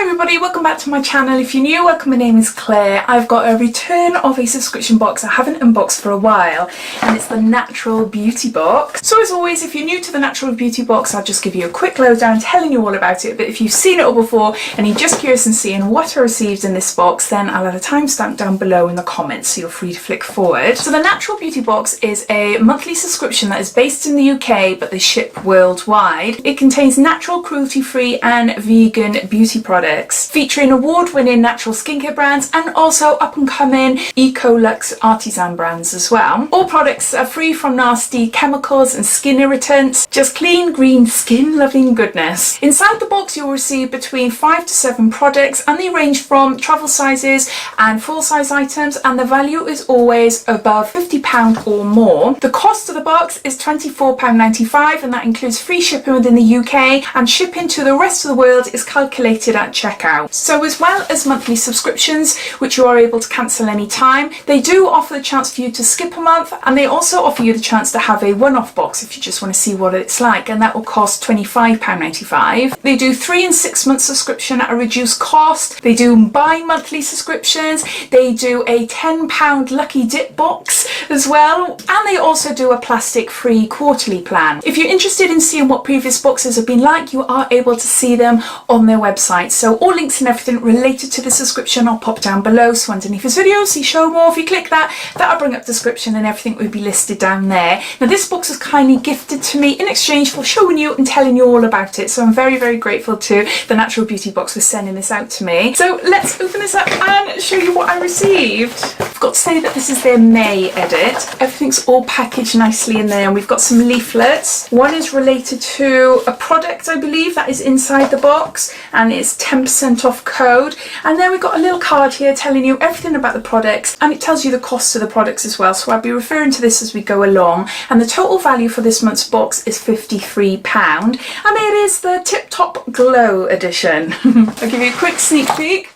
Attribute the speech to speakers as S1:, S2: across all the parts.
S1: Hi everybody, welcome back to my channel. If you're new, welcome, my name is Claire. I've got a return of a subscription box I haven't unboxed for a while, and it's the Natural Beauty box. So as always, if you're new to the Natural Beauty box, I'll just give you a quick lowdown telling you all about it, but if you've seen it all before and you're just curious and seeing what I received in this box, then I'll add a timestamp down below in the comments, so you're free to flick forward. So the Natural Beauty box is a monthly subscription that is based in the UK, but they ship worldwide. It contains natural, cruelty-free and vegan beauty products, featuring award-winning natural skincare brands and also up-and-coming eco-luxe artisan brands as well. All products are free from nasty chemicals and skin irritants, just clean, green skin loving goodness. Inside the box you'll receive between 5 to 7 products, and they range from travel sizes and full-size items, and the value is always above £50 or more. The cost of the box is £24.95, and that includes free shipping within the UK, and shipping to the rest of the world is calculated at checkout. So as well as monthly subscriptions, which you are able to cancel anytime, they do offer the chance for you to skip a month, and they also offer you the chance to have a one-off box if you just want to see what it's like, and that will cost £25.95. They do 3 and 6 month subscription at a reduced cost. They do bi-monthly subscriptions. They do a £10 lucky dip box as well, and they also do a plastic free quarterly plan. If you're interested in seeing what previous boxes have been like, you are able to see them on their website. So all links and everything related to the subscription I'll pop down below. So underneath this video, see show more. If you click that, that'll bring up the description and everything will be listed down there. Now this box was kindly gifted to me in exchange for showing you and telling you all about it. So I'm very, very grateful to the Natural Beauty box for sending this out to me. So let's open this up and show you what I received. I've got to say that this is their May edit. Everything's all packaged nicely in there, and we've got some leaflets. One is related to a product, I believe, that is inside the box, and it's 10% off code. And then we've got a little card here telling you everything about the products, and it tells you the cost of the products as well. So I'll be referring to this as we go along. And the total value for this month's box is £53, and it is the Tip Top Glow edition. I'll give you a quick sneak peek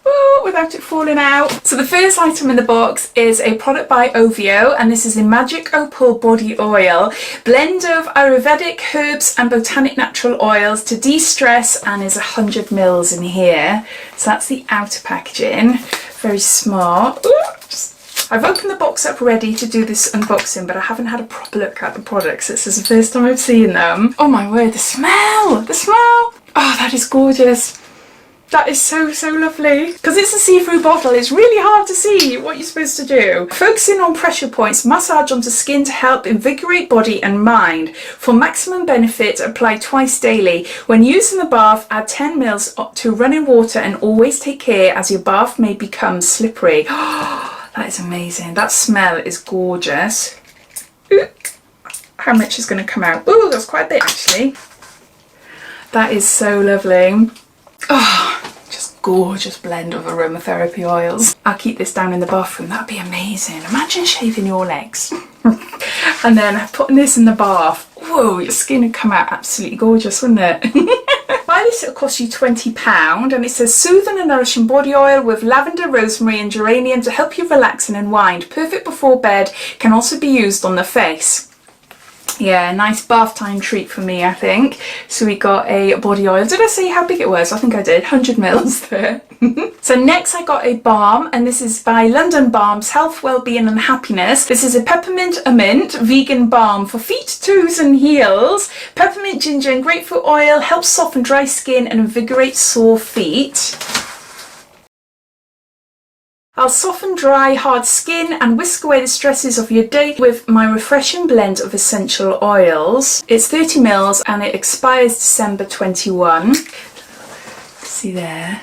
S1: without it falling out. So the first item in the box is a product by Ovio, and this is a Magic Opal Body Oil, blend of Ayurvedic herbs and botanic natural oils to de-stress, and is 100 mils in here. So that's the outer packaging. Very smart. I've opened the box up ready to do this unboxing, but I haven't had a proper look at the products. This is the first time I've seen them. Oh my word, the smell! The smell! Oh, that is gorgeous. That is so, so lovely. Because it's a see-through bottle, it's really hard to see what you're supposed to do. Focusing on pressure points, massage onto skin to help invigorate body and mind. For maximum benefit, apply twice daily. When used in the bath, add 10 mils to running water, and always take care as your bath may become slippery. Oh, that is amazing. That smell is gorgeous. Ooh, how much is going to come out? Oh, that's quite a bit actually. That is so lovely. Oh, just gorgeous blend of aromatherapy oils. I'll keep this down in the bathroom. That'd be amazing. Imagine shaving your legs and then putting this in the bath. Whoa, your skin would come out absolutely gorgeous, wouldn't it? By this it'll cost you £20, and it says soothing and nourishing body oil with lavender, rosemary and geranium to help you relax and unwind. Perfect before bed. Can also be used on the face. Yeah, nice bath time treat for me, I think. So we got a body oil. Did I say how big it was? I think I did. 100 mils there. So next I got a balm, and this is by London Balms, Health, Wellbeing and Happiness. This is a peppermint mint vegan balm for feet, toes and heels. Peppermint, ginger and grapefruit oil helps soften dry skin and invigorate sore feet. I'll soften dry, hard skin and whisk away the stresses of your day with my refreshing blend of essential oils. It's 30 mils and it expires December 21. See there?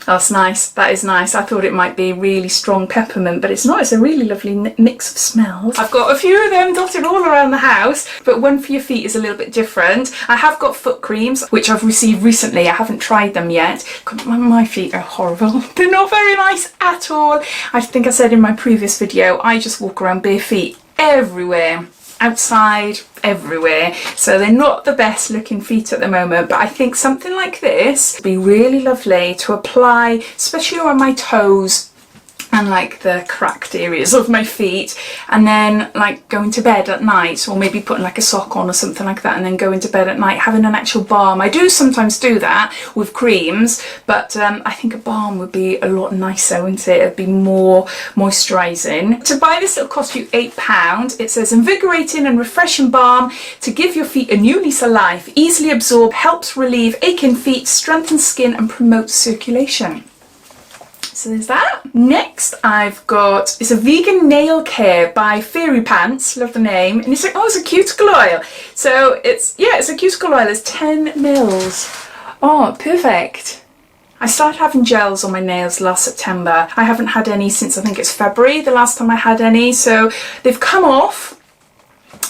S1: That's nice. That is nice. I thought it might be really strong peppermint, but it's not. It's a really lovely mix of smells. I've got a few of them dotted all around the house, but one for your feet is a little bit different. I have got foot creams, which I've received recently. I haven't tried them yet. My feet are horrible. They're not very nice at all. I think I said in my previous video, I just walk around bare feet everywhere. Outside, everywhere, so they're not the best looking feet at the moment, but I think something like this would be really lovely to apply, especially on my toes, and like the cracked areas of my feet, and then like going to bed at night, or maybe putting like a sock on or something like that, and then going to bed at night having an actual balm. I do sometimes do that with creams, but I think a balm would be a lot nicer, wouldn't it? It'd be more moisturising. To buy this, it'll cost you £8. It says invigorating and refreshing balm to give your feet a new lease of life, easily absorb, helps relieve aching feet, strengthens skin and promotes circulation. So there's that. Next I've got, it's a vegan nail care by Fairy Pants, love the name, and it's like, oh, it's a cuticle oil. So it's, yeah, it's a cuticle oil, it's 10 mils. Oh, perfect. I started having gels on my nails last September. I haven't had any since I think it's February, the last time I had any, so they've come off.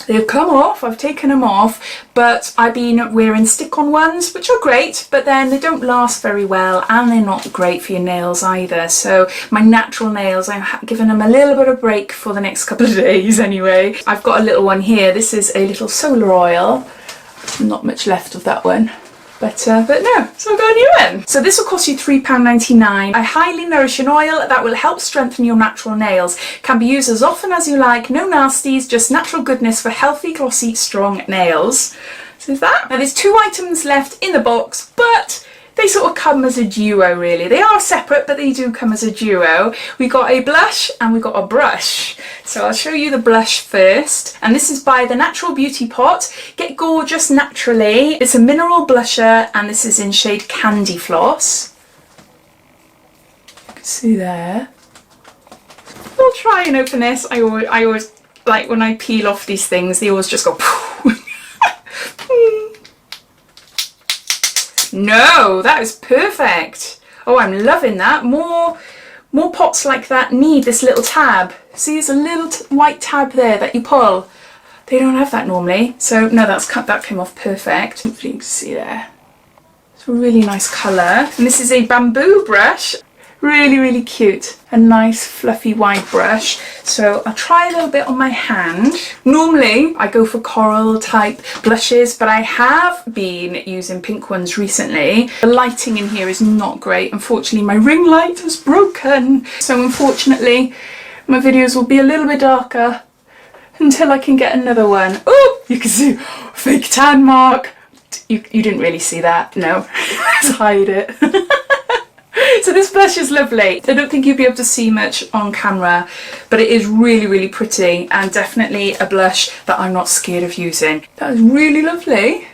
S1: I've taken them off, but I've been wearing stick-on ones, which are great, but then they don't last very well and they're not great for your nails either. So my natural nails, I'm giving them a little bit of break for the next couple of days anyway. I've got a little one here. This is a little solar oil. Not much left of that one. But no, so I've got a new one. So this will cost you £3.99. A highly nourishing oil that will help strengthen your natural nails. Can be used as often as you like. No nasties, just natural goodness for healthy, glossy, strong nails. So there's that. Now there's 2 items left in the box, but they sort of come as a duo really. They are separate, but they do come as a duo. We got a blush and we got a brush. So I'll show you the blush first. And this is by the Natural Beauty Pot. Get gorgeous naturally. It's a mineral blusher and this is in shade Candy Floss. You can see there. I'll try and open this. I always like when I peel off these things, they always just go No, that is perfect. Oh, I'm loving that. More pots like that need this little tab. See, there's a little white tab there that you pull. They don't have that normally. So no, that came off perfect. Hopefully you can see there. It's a really nice colour. And this is a bamboo brush. Really, really cute. A nice fluffy wide brush. So I'll try a little bit on my hand. Normally I go for coral type blushes, but I have been using pink ones recently. The lighting in here is not great. Unfortunately, my ring light is broken. So unfortunately, my videos will be a little bit darker until I can get another one. Oh, you can see fake tan mark. You didn't really see that, no. Let's hide it. So this blush is lovely. I don't think you'll be able to see much on camera, but it is really, really pretty and definitely a blush that I'm not scared of using. That is really lovely.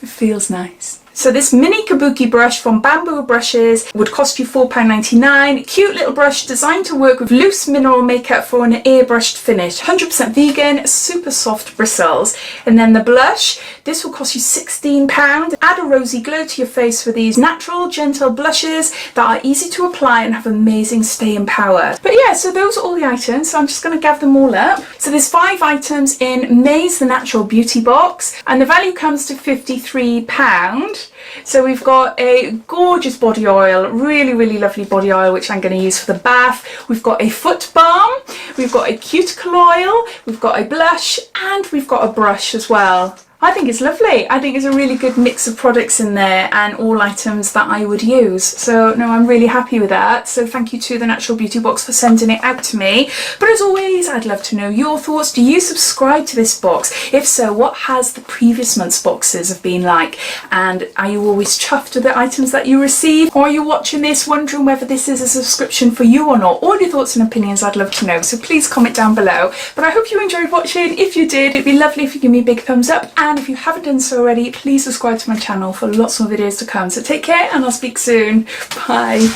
S1: It feels nice. So this mini kabuki brush from Bamboo Brushes would cost you £4.99. Cute little brush designed to work with loose mineral makeup for an airbrushed finish. 100% vegan, super soft bristles. And then the blush, this will cost you £16. Add a rosy glow to your face with these natural, gentle blushes that are easy to apply and have amazing staying power. But yeah, so those are all the items. So I'm just going to gather them all up. So there's 5 items in May's The Natural Beauty box, and the value comes to £53. So we've got a gorgeous body oil, really, really lovely body oil, which I'm going to use for the bath. We've got a foot balm, we've got a cuticle oil, we've got a blush, and we've got a brush as well. I think it's lovely. I think it's a really good mix of products in there and all items that I would use. So no, I'm really happy with that. So thank you to the Natural Beauty Box for sending it out to me. But as always, I'd love to know your thoughts. Do you subscribe to this box? If so, what has the previous month's boxes have been like? And are you always chuffed with the items that you receive? Or are you watching this wondering whether this is a subscription for you or not? All your thoughts and opinions, I'd love to know. So please comment down below. But I hope you enjoyed watching. If you did, it'd be lovely if you give me a big thumbs up. And if you haven't done so already, please subscribe to my channel for lots more videos to come. So take care and I'll speak soon. Bye.